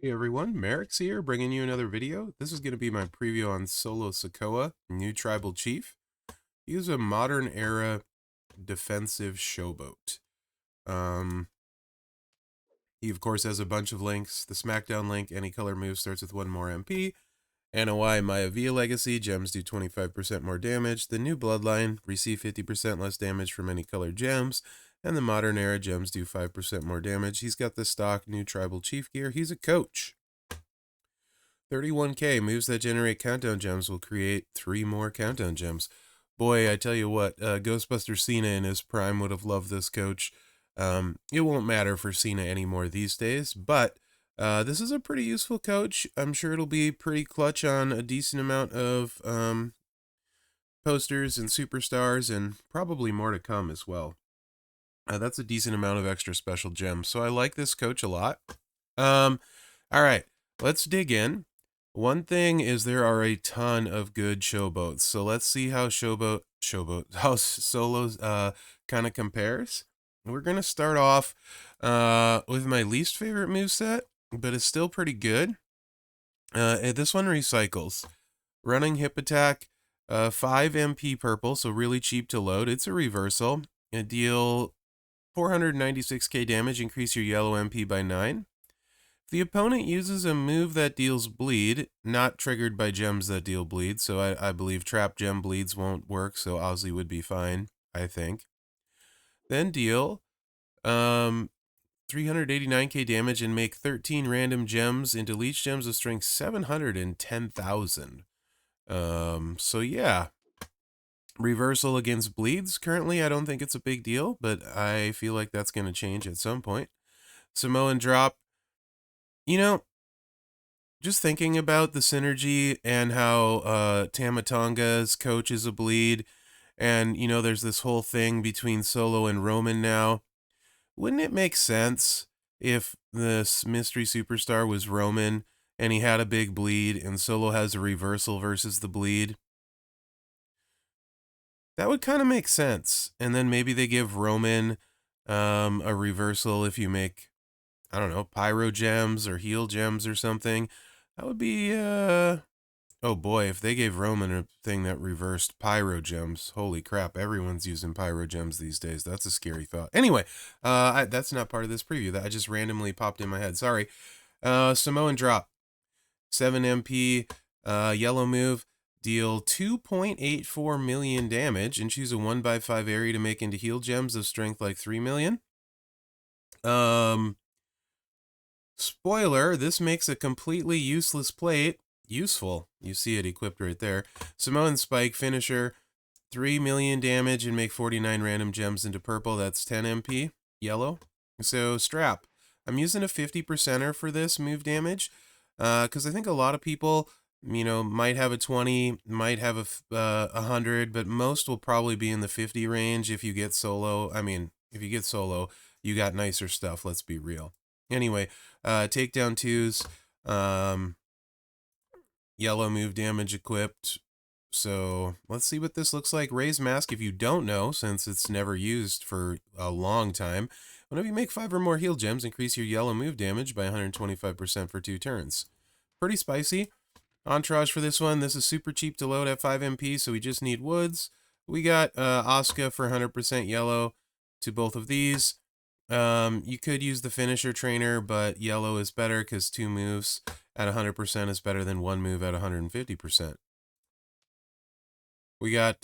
Hey everyone, Mherex here, bringing you another video. This is going to be my preview on Solo Sikoa, new tribal chief. He is a modern era defensive showboat. Um, he of course has a bunch of links. The SmackDown link, any color move starts with 1 more MP. NOI Mayaviya Legacy, gems do 25% more damage. The new Bloodline, receive 50% less damage from any colored gems. And the Modern Era gems do 5% more damage. He's got the stock new tribal chief gear. He's a coach. 31k moves that generate countdown gems will create 3 more countdown gems. Boy, I tell you what, Ghostbuster Cena in his prime would have loved this coach. It won't matter for Cena anymore these days, but this is a pretty useful coach. I'm sure it'll be pretty clutch on a decent amount of posters and superstars, and probably more to come as well. That's a decent amount of extra special gems, so I like this coach a lot. All right, let's dig in. One thing is there are a ton of good showboats, so let's see how how Solo's kind of compares. We're gonna start off with my least favorite moveset, but it's still pretty good. This one recycles. Running hip attack, 5 MP purple, so really cheap to load. It's a reversal. It deal 496k damage, increase your yellow MP by 9. The opponent uses a move that deals bleed, not triggered by gems that deal bleed, so I believe trap gem bleeds won't work, so Ozzy would be fine, I think. Then deal 389k damage and make 13 random gems into leech gems of strength 710,000. So yeah. Reversal against bleeds. Currently, I don't think it's a big deal, but I feel like that's going to change at some point. Samoan drop. You know, just thinking about the synergy and how Tamatonga's coach is a bleed, and, you know, there's this whole thing between Solo and Roman now. Wouldn't it make sense if this mystery superstar was Roman and he had a big bleed and Solo has a reversal versus the bleed? That would kind of make sense. And then maybe they give Roman a reversal if you make, I don't know, pyro gems or heal gems or something. That would be, oh boy, if they gave Roman a thing that reversed pyro gems, holy crap, everyone's using pyro gems these days. That's a scary thought. Anyway, that's not part of this preview. That I just randomly popped in my head. Sorry. Samoan drop, 7 MP, yellow move, deal 2.84 million damage and choose a 1/5 area to make into heal gems of strength like 3 million. Spoiler, this makes a completely useless plate useful. You see it equipped right there. Samoan Spike finisher, 3 million damage and make 49 random gems into purple. That's 10 MP, yellow. So strap. I'm using a 50%er for this move damage because I think a lot of people, you know, might have a 20, might have a 100, but most will probably be in the 50 range if you get solo. I mean, if you get solo, you got nicer stuff, let's be real. Anyway, takedown 2s, yellow move damage equipped. So let's see what this looks like. Raise mask, if you don't know, since it's never used for a long time. Whenever you make 5 or more heal gems, increase your yellow move damage by 125% for 2 turns. Pretty spicy. Entourage for this one. This is super cheap to load at 5 MP, so we just need woods. We got Asuka for 100% yellow to both of these. You could use the finisher trainer, but yellow is better because 2 moves at 100% is better than 1 move at 150%. We got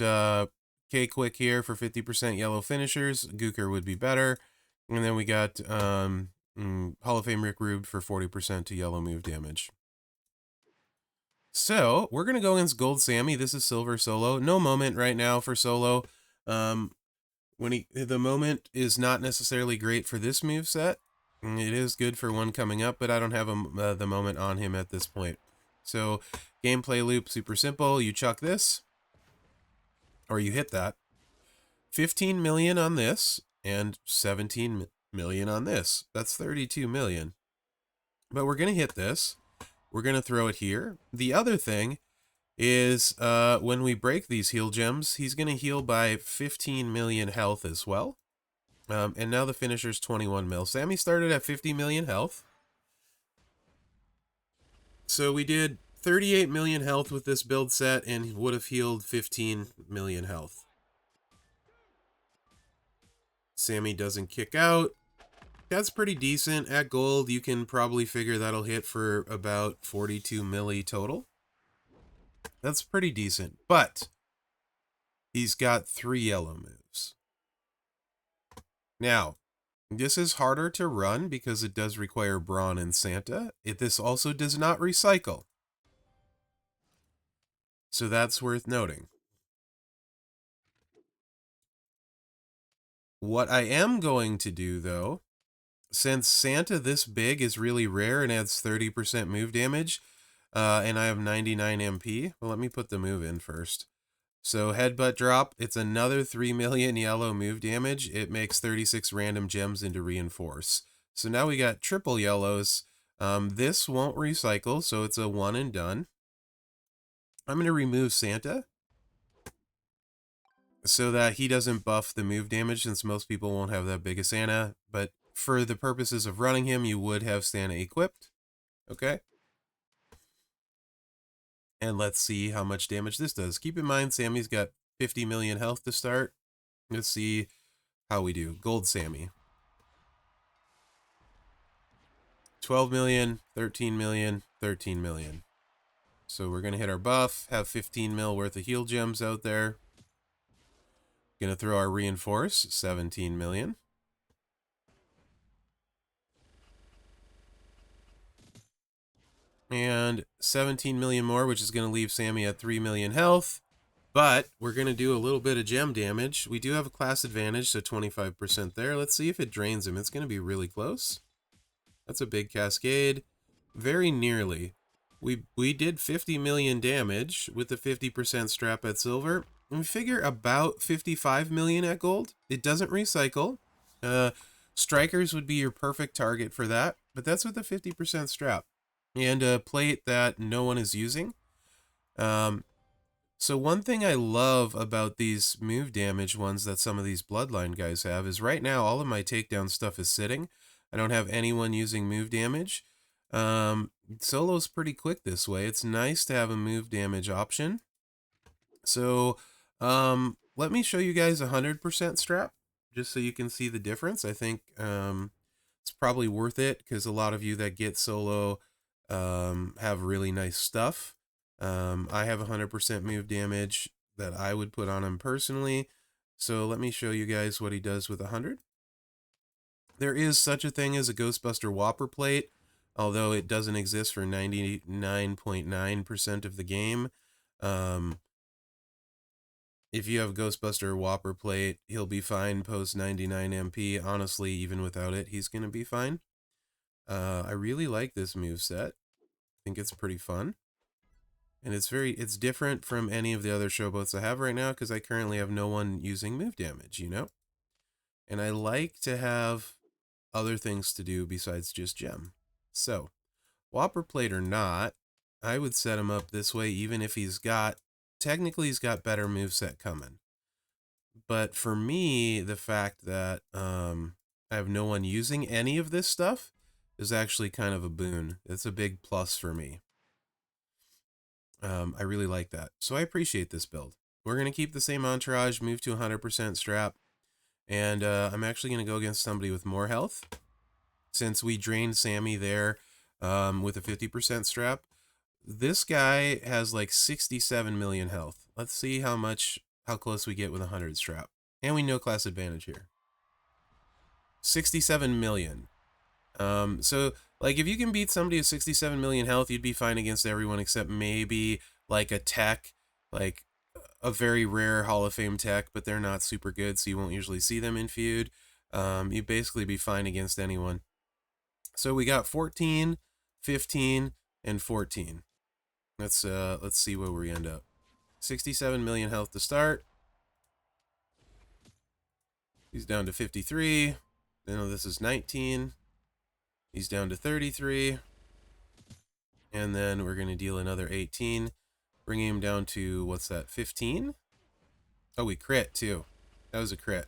K-Quick here for 50% yellow finishers. Gooker would be better. And then we got Hall of Fame Rick Rude for 40% to yellow move damage. So we're going to go against Gold Sammy. This is Silver Solo. No moment right now for Solo. The moment is not necessarily great for this move set. It is good for one coming up, but I don't have the moment on him at this point. So gameplay loop, super simple. You chuck this, or you hit that. 15 million on this, and 17 million on this. That's 32 million. But we're going to hit this. We're going to throw it here. The other thing is when we break these heal gems, he's going to heal by 15 million health as well. And now the finisher's 21 mil. Sammy started at 50 million health. So we did 38 million health with this build set and would have healed 15 million health. Sammy doesn't kick out. That's pretty decent. At gold, you can probably figure that'll hit for about 42 milli total. That's pretty decent, but he's got 3 yellow moves. Now, this is harder to run because it does require Brawn and Santa. This also does not recycle. So that's worth noting. What I am going to do, though, since Santa this big is really rare and adds 30% move damage, and I have 99 MP, well, let me put the move in first. So headbutt drop, it's another 3 million yellow move damage. It makes 36 random gems into reinforce. So now we got triple yellows. This won't recycle, so it's a one and done. I'm going to remove Santa so that he doesn't buff the move damage, since most people won't have that big a Santa. But for the purposes of running him, you would have Santa equipped. Okay. And let's see how much damage this does. Keep in mind, Sammy's got 50 million health to start. Let's see how we do. Gold Sammy. 12 million, 13 million, 13 million. So we're going to hit our buff, have 15 mil worth of heal gems out there. Going to throw our reinforce, 17 million. And 17 million more, which is going to leave Sammy at 3 million health. But we're going to do a little bit of gem damage. We do have a class advantage, so 25% there. Let's see if it drains him. It's going to be really close. That's a big cascade. Very nearly. We did 50 million damage with the 50% strap at silver. And we figure about 55 million at gold. It doesn't recycle. Strikers would be your perfect target for that. But that's with a 50% strap. And a plate that no one is using. So one thing I love about these move damage ones that some of these bloodline guys have is right now all of my takedown stuff is sitting. I don't have anyone using move damage. Solo's pretty quick this way. It's nice to have a move damage option. So let me show you guys 100% strap just so you can see the difference. I think it's probably worth it because a lot of you that get solo have really nice stuff. I have 100% move damage that I would put on him personally. So let me show you guys what he does with 100. There is such a thing as a Ghostbuster Whopper plate, although it doesn't exist for 99.9% of the game. If you have Ghostbuster Whopper plate, he'll be fine post 99 MP. Honestly, even without it, he's going to be fine. I really like this moveset. I think it's pretty fun. And it's different from any of the other Showboats I have right now because I currently have no one using move damage, you know? And I like to have other things to do besides just gem. So, Whopper plate or not, I would set him up this way even if technically he's got better moveset coming. But for me, the fact that I have no one using any of this stuff is actually kind of a boon. It's a big plus for me. I really like that. So I appreciate this build. We're going to keep the same entourage, move to 100% strap. And I'm actually going to go against somebody with more health. Since we drained Sammy there with a 50% strap. This guy has like 67 million health. Let's see how close we get with 100 strap. And we know class advantage here. 67 million. So like if you can beat somebody with 67 million health, you'd be fine against everyone except maybe like a tech, like a very rare Hall of Fame tech, but they're not super good, so you won't usually see them in feud. You'd basically be fine against anyone. So we got 14, 15, and 14. Let's see where we end up. 67 million health to start. He's down to 53. No, this is 19. He's down to 33. And then we're going to deal another 18. Bringing him down to, what's that, 15? Oh, we crit, too. That was a crit.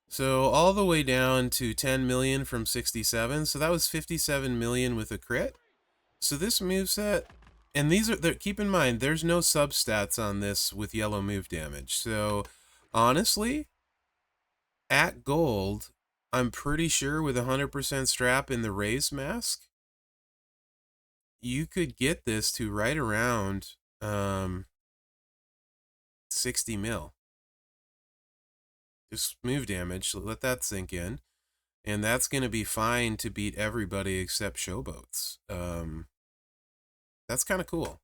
So all the way down to 10 million from 67. So that was 57 million with a crit. So this moveset, and these are, keep in mind, there's no substats on this with yellow move damage. So honestly, at gold, I'm pretty sure with 100% strap in the raised mask, you could get this to right around 60 mil. Just move damage, let that sink in. And that's going to be fine to beat everybody except Showboats. That's kind of cool.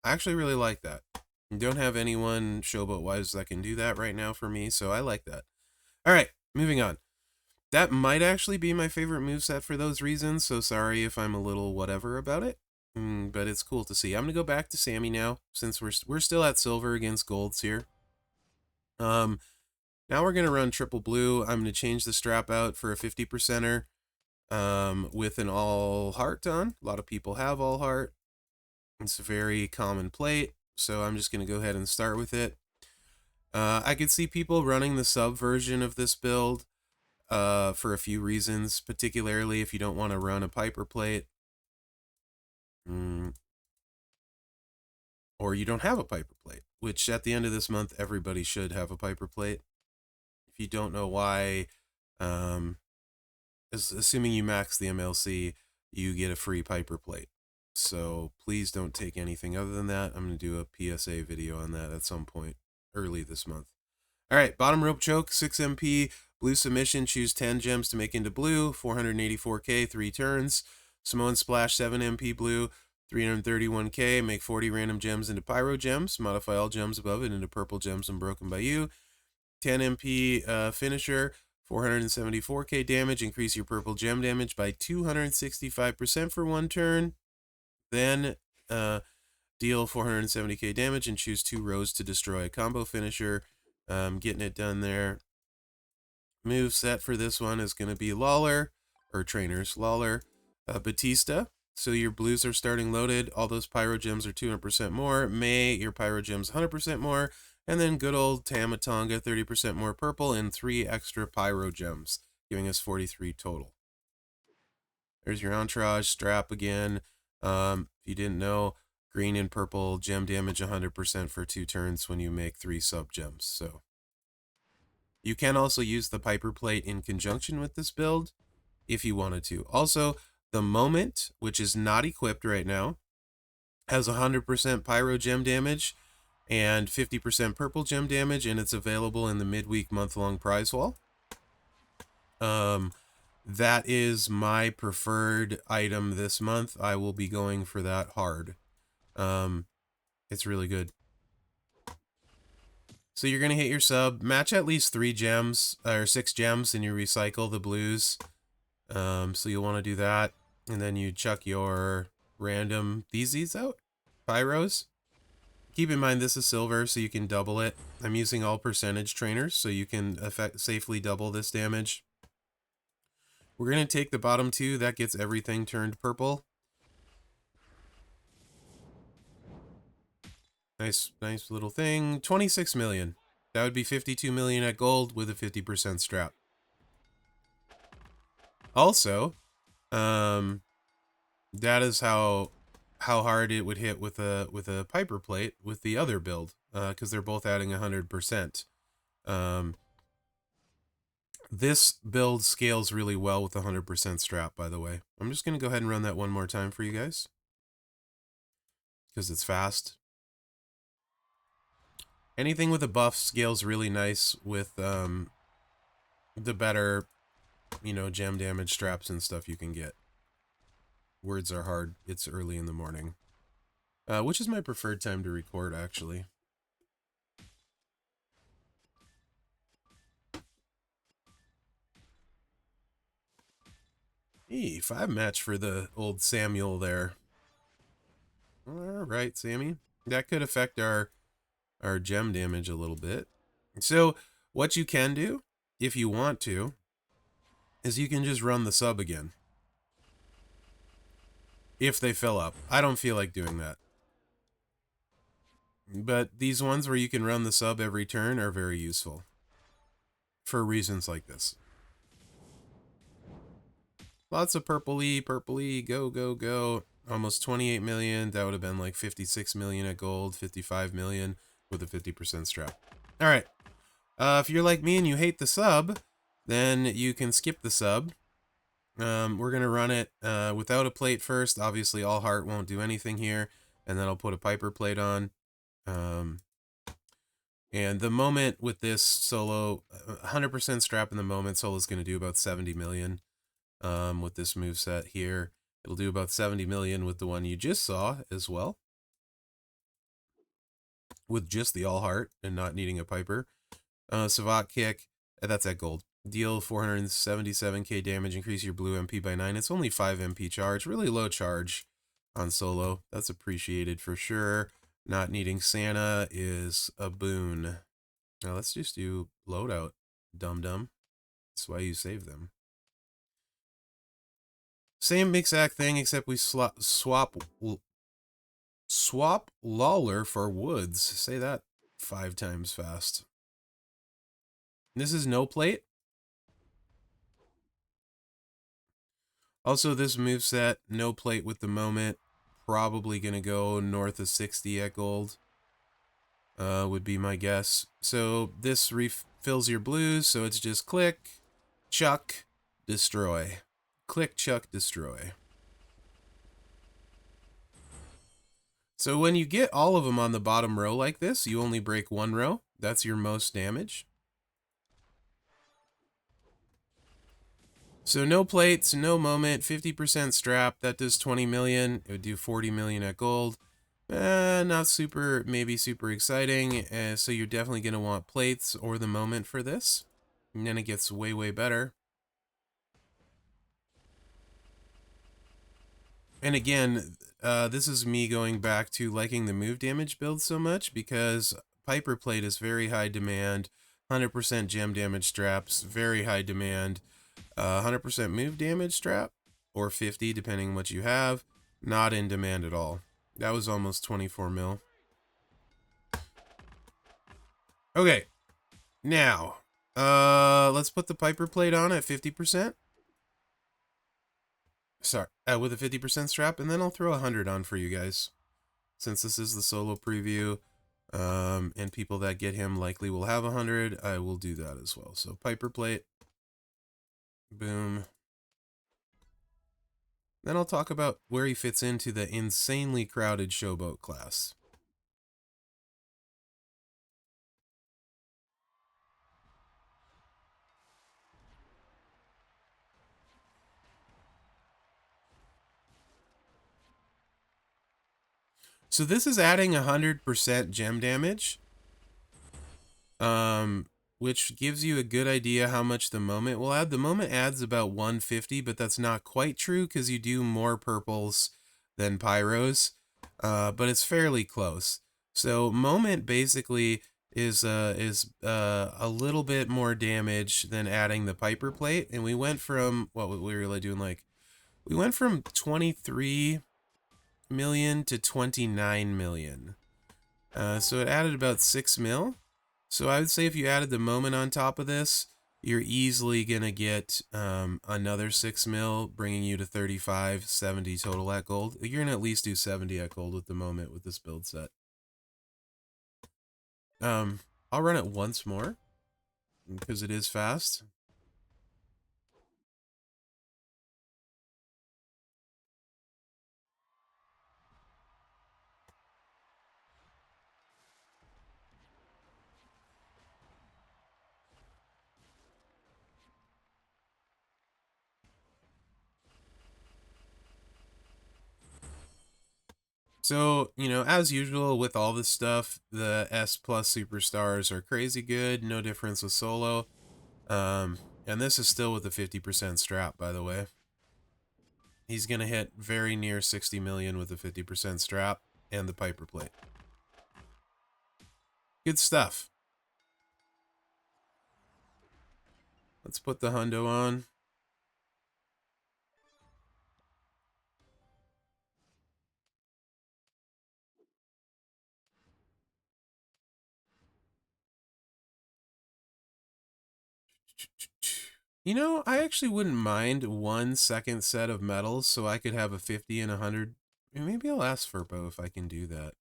I actually really like that. I don't have anyone Showboat-wise that can do that right now for me, so I like that. All right, moving on. That might actually be my favorite moveset for those reasons, so sorry if I'm a little whatever about it. But it's cool to see. I'm going to go back to Sammy now, since we're still at silver against golds here. Now we're going to run triple blue. I'm going to change the strap out for a 50%er with an all heart on. A lot of people have all heart. It's a very common plate, so I'm just going to go ahead and start with it. I could see people running the sub version of this build for a few reasons, particularly if you don't want to run a Piper plate. Or you don't have a Piper plate, which at the end of this month, everybody should have a Piper plate. If you don't know why, assuming you max the MLC, you get a free Piper plate. So please don't take anything other than that. I'm going to do a PSA video on that at some point early this month. All right, bottom rope choke, 6 MP, blue submission, choose 10 gems to make into blue, 484k, 3 turns. Samoan splash, 7 MP blue, 331k, make 40 random gems into pyro gems, modify all gems above it into purple gems unbroken by you. 10 MP finisher, 474k damage, increase your purple gem damage by 265% for 1 turn. Then deal 470k damage and choose 2 rows to destroy a combo finisher. Getting it done there. Move set for this one is going to be Lawler, or trainers, Lawler, Batista. So your blues are starting loaded. All those pyro gems are 200% more. May, your pyro gems 100% more. And then good old Tamatonga, 30% more purple and 3 extra pyro gems, giving us 43 total. There's your entourage strap again. If you didn't know, green and purple gem damage 100% for 2 turns when you make 3 sub gems. So you can also use the Piper plate in conjunction with this build if you wanted to. Also, the Moment, which is not equipped right now, has 100% pyro gem damage and 50% purple gem damage, and it's available in the midweek month-long prize wall. That is my preferred item this month. I will be going for that hard. It's really good. So you're going to hit your sub, match at least 3 gems, or 6 gems, and you recycle the blues. So you'll want to do that. And then you chuck your random these out, pyros. Keep in mind this is silver, so you can double it. I'm using all percentage trainers, so you can safely double this damage. We're going to take the bottom 2. That gets everything turned purple. Nice little thing. 26 million. That would be 52 million at gold with a 50% strap. Also, that is how hard it would hit with a Piper plate with the other build, because they're both adding 100%. This build scales really well with 100% strap, by the way. I'm just going to go ahead and run that one more time for you guys, because it's fast. Anything with a buff scales really nice with the better, gem damage straps and stuff you can get. Words are hard. It's early in the morning. Which is my preferred time to record, actually. Hey, 5 match for the old Samuel there. Alright, Sammy. That could affect our gem damage a little bit. So, what you can do, if you want to, is you can just run the sub again. If they fill up. I don't feel like doing that. But these ones where you can run the sub every turn are very useful. for reasons like this. Lots of purpley, go, go, go. Almost 28 million. That would have been like 56 million at gold, 55 million with a 50% strap. All right. If you're like me and you hate the sub, then you can skip the sub. We're going to run it without a plate first. Obviously, all heart won't do anything here. And then I'll put a Piper plate on. And the moment with this solo, 100% strap in the moment, solo is going to do about 70 million. With this move set here, it'll do about 70 million with the one you just saw as well, with just the all heart and not needing a Piper. Savate kick, that's at gold. Deal 477k damage, increase your blue MP by 9. It's only 5 MP charge, really low charge on solo. That's appreciated for sure. Not needing Santa is a boon. Now let's just do loadout, dum-dum. That's why you save them. Same exact thing, except we swap Lawler for Woods. Say that 5 times fast. This is no plate. Also, this moveset, no plate with the moment. Probably going to go north of 60 at gold. Would be my guess. So this refills your blues, so it's just click, chuck, destroy. Click, chuck, destroy. So when you get all of them on the bottom row like this, you only break 1 row. That's your most damage. So no plates, no moment, 50% strap. That does 20 million. It would do 40 million at gold. Not super, maybe super exciting. So you're definitely going to want plates or the moment for this. And then it gets way, way better. And again, this is me going back to liking the move damage build so much because Piper plate is very high demand. 100% gem damage straps, very high demand. 100% move damage strap, or 50 depending on what you have, not in demand at all. That was almost 24 mil. Okay, now, let's put the Piper plate on at 50%. Sorry, with a 50% strap, and then I'll throw 100 on for you guys. Since this is the solo preview, and people that get him likely will have 100, I will do that as well. So Piper plate, boom. Then I'll talk about where he fits into the insanely crowded Showboat class. So this is adding 100% gem damage, which gives you a good idea how much the moment will add. The moment adds about 150, but that's not quite true because you do more purples than pyros, but it's fairly close. So moment basically is a little bit more damage than adding the Piper plate, and we went from what we were doing, like we went from 23 million to 29 million. So it added about 6 mil. So I would say if you added the moment on top of this, you're easily going to get another 6 mil, bringing you to 35, 70 total at gold. You're going to at least do 70 at gold with the moment with this build set. I'll run it once more because it is fast. So, you know, as usual with all this stuff, the S plus superstars are crazy good. No difference with solo. And this is still with the 50% strap, by the way. He's going to hit very near 60 million with the 50% strap and the Piper plate. Good stuff. Let's put the hundo on. You know, I actually wouldn't mind 1 second set of medals so I could have a 50 and 100. Maybe I'll ask for both if I can do that.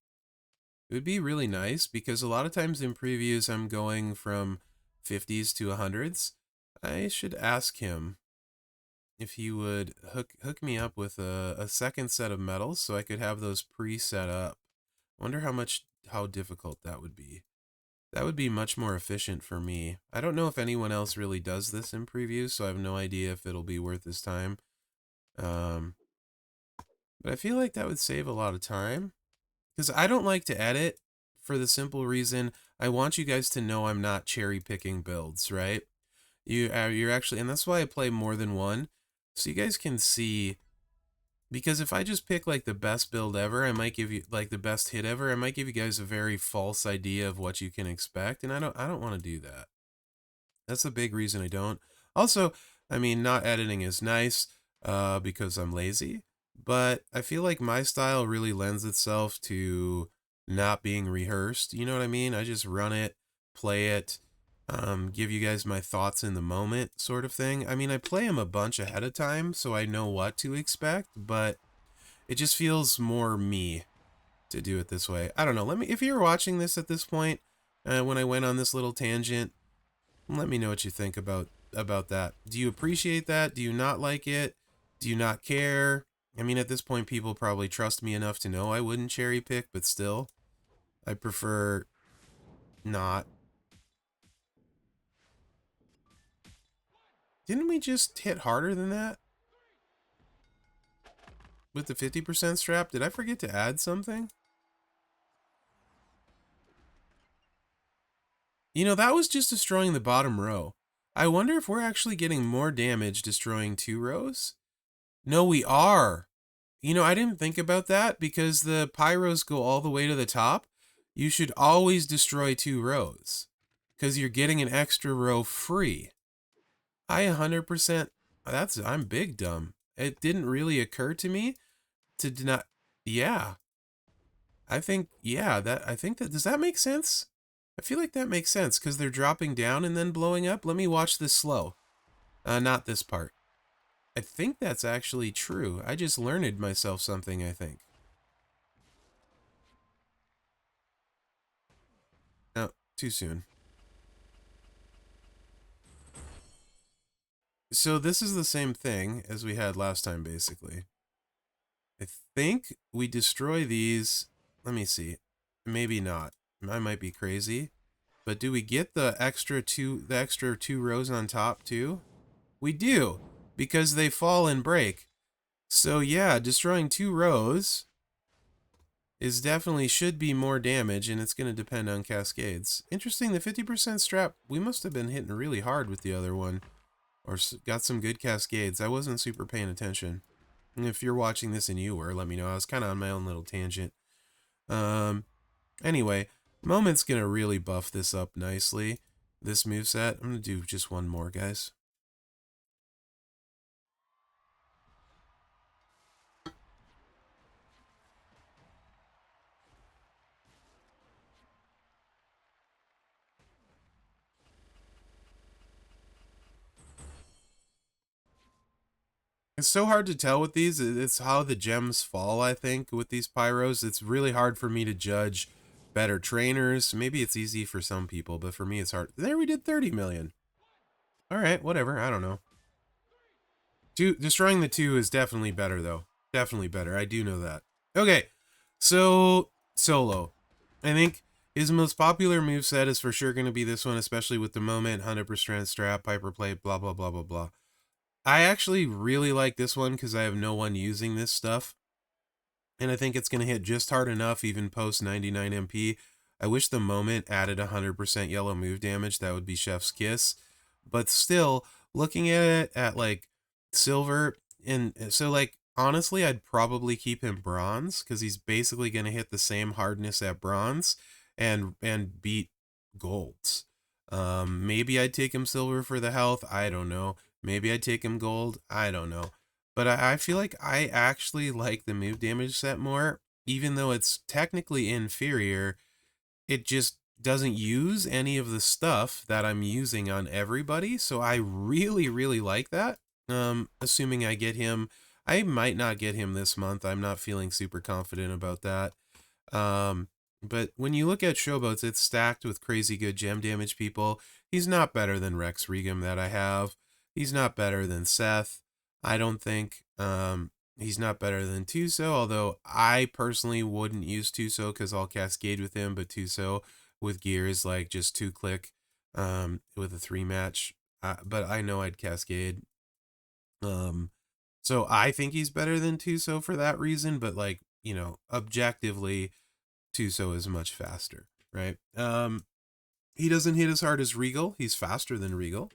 It would be really nice because a lot of times in previews I'm going from 50s to 100s. I should ask him if he would hook me up with a second set of medals so I could have those pre-set up. Wonder how difficult that would be. That would be much more efficient for me. I don't know if anyone else really does this in previews, so I have no idea if it'll be worth his time. But I feel like that would save a lot of time. Because I don't like to edit for the simple reason I want you guys to know I'm not cherry picking builds, right? You're actually, and that's why I play more than one, so you guys can see. Because if I just pick like the best build ever, I might give you like the best hit ever. I might give you guys a very false idea of what you can expect, and I don't want to do that. That's the big reason I don't. Also, I mean, not editing is nice because I'm lazy, but I feel like my style really lends itself to not being rehearsed. You know what I mean? I just run it, play it, give you guys my thoughts in the moment sort of thing. I mean, I play them a bunch ahead of time so I know what to expect, but it just feels more me to do it this way. I don't know. If you're watching this at this point, when I went on this little tangent, let me know what you think about that. Do you appreciate that? Do you not like it? Do you not care? I mean, at this point, people probably trust me enough to know I wouldn't cherry pick, but still, I prefer not. Didn't we just hit harder than that? With the 50% strap? Did I forget to add something? You know, that was just destroying the bottom row. I wonder if we're actually getting more damage destroying 2 rows? No, we are. You know, I didn't think about that because the pyros go all the way to the top. You should always destroy 2 rows because you're getting an extra row free. I 100%, I'm big dumb. It didn't really occur to me to not, yeah. I think that, does that make sense? I feel like that makes sense because they're dropping down and then blowing up. Let me watch this slow. Not this part. I think that's actually true. I just learned myself something, I think. No, too soon. So this is the same thing as we had last time, basically. I think we destroy these. Let me see. Maybe not. I might be crazy. But do we get the extra two rows on top too? We do, because they fall and break. So yeah, destroying 2 rows is definitely should be more damage, and it's going to depend on cascades. Interesting, the 50% strap, we must have been hitting really hard with the other one, or got some good cascades. I wasn't super paying attention. And if you're watching this and you were, let me know. I was kind of on my own little tangent. Anyway, Moment's going to really buff this up nicely, this moveset. I'm going to do just one more, guys. It's so hard to tell with these. It's how the gems fall, I think, with these pyros. It's really hard for me to judge better trainers. Maybe it's easy for some people, but for me it's hard. There, we did 30 million. All right, whatever. I don't know. Destroying the 2 is definitely better, though. Definitely better. I do know that. Okay, so Solo. I think his most popular moveset is for sure going to be this one, especially with the Moment, 100% strap, Piper Plate, blah, blah, blah, blah, blah. I actually really like this one because I have no one using this stuff. And I think it's going to hit just hard enough even post 99 MP. I wish the Moment added 100% yellow move damage. That would be chef's kiss. But still, looking at it at like silver, and so like honestly, I'd probably keep him bronze because he's basically going to hit the same hardness at bronze and beat golds. Maybe I'd take him silver for the health. I don't know. Maybe I'd take him gold. I don't know. But I feel like I actually like the move damage set more, even though it's technically inferior. It just doesn't use any of the stuff that I'm using on everybody, so I really, really like that. Assuming I get him, I might not get him this month. I'm not feeling super confident about that. But when you look at Showboats, it's stacked with crazy good gem damage people. He's not better than Rex Regum that I have. He's not better than Seth, I don't think. He's not better than Tuso, although I personally wouldn't use Tuso because I'll cascade with him, but Tuso with gear is like just 2-click with a 3-match. But I know I'd cascade. So I think he's better than Tuso for that reason, but like, you know, objectively, Tuso is much faster, right? He doesn't hit as hard as Regal. He's faster than Regal.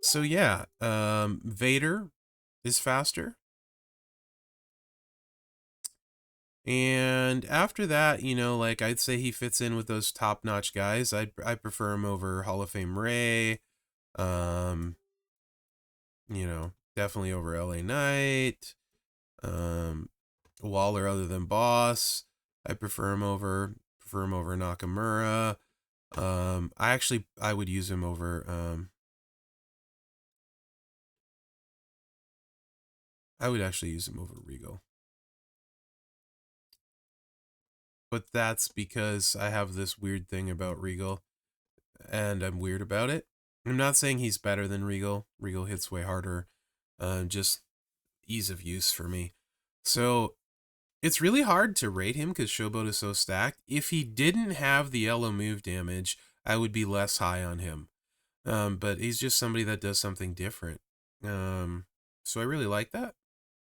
So yeah, Vader is faster. And after that, you know, like I'd say he fits in with those top-notch guys. I prefer him over Hall of Fame Ray. You know, definitely over LA Knight. Waller other than Boss. I prefer him over Nakamura. I would use him over I would actually use him over Regal. But that's because I have this weird thing about Regal, and I'm weird about it. I'm not saying he's better than Regal. Regal hits way harder. Just ease of use for me. So it's really hard to rate him because Showboat is so stacked. If he didn't have the yellow move damage, I would be less high on him. But he's just somebody that does something different. So I really like that.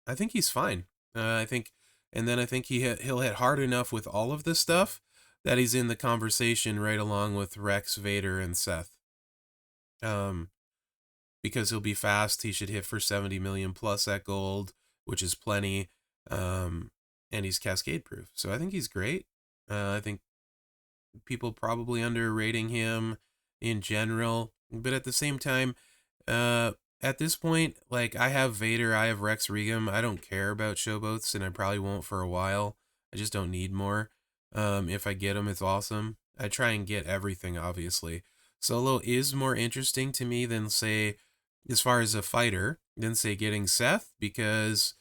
I think he's fine. I think he'll hit hard enough with all of this stuff that he's in the conversation right along with Rex, Vader, and Seth. Because he'll be fast, he should hit for 70 million plus at gold, which is plenty. And he's cascade proof, so I think he's great. I think people probably underrating him in general, but at the same time, at this point, like I have Vader, I have Rex Regum. I don't care about Showboats, and I probably won't for a while. I just don't need more. If I get them, it's awesome. I try and get everything, obviously. Solo is more interesting to me than, say, as far as a fighter, than, say, getting Seth, because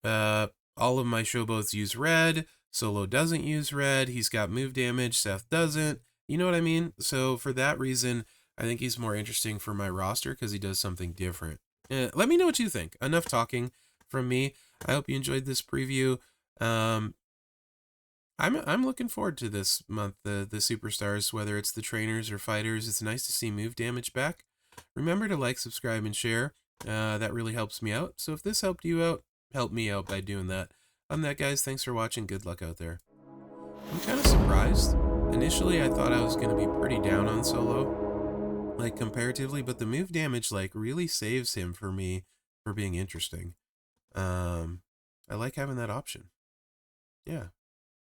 all of my Showboats use red. Solo doesn't use red. He's got move damage. Seth doesn't. You know what I mean? So for that reason, I think he's more interesting for my roster because he does something different. Let me know what you think. Enough talking from me. I hope you enjoyed this preview. I'm looking forward to this month, the superstars, whether it's the trainers or fighters. It's nice to see move damage back. Remember to like, subscribe, and share. That really helps me out. So if this helped you out, help me out by doing that. On that, guys, thanks for watching. Good luck out there. I'm kind of surprised. Initially, I thought I was going to be pretty down on Solo, like comparatively, but the move damage like really saves him for me for being interesting. I like having that option. Yeah.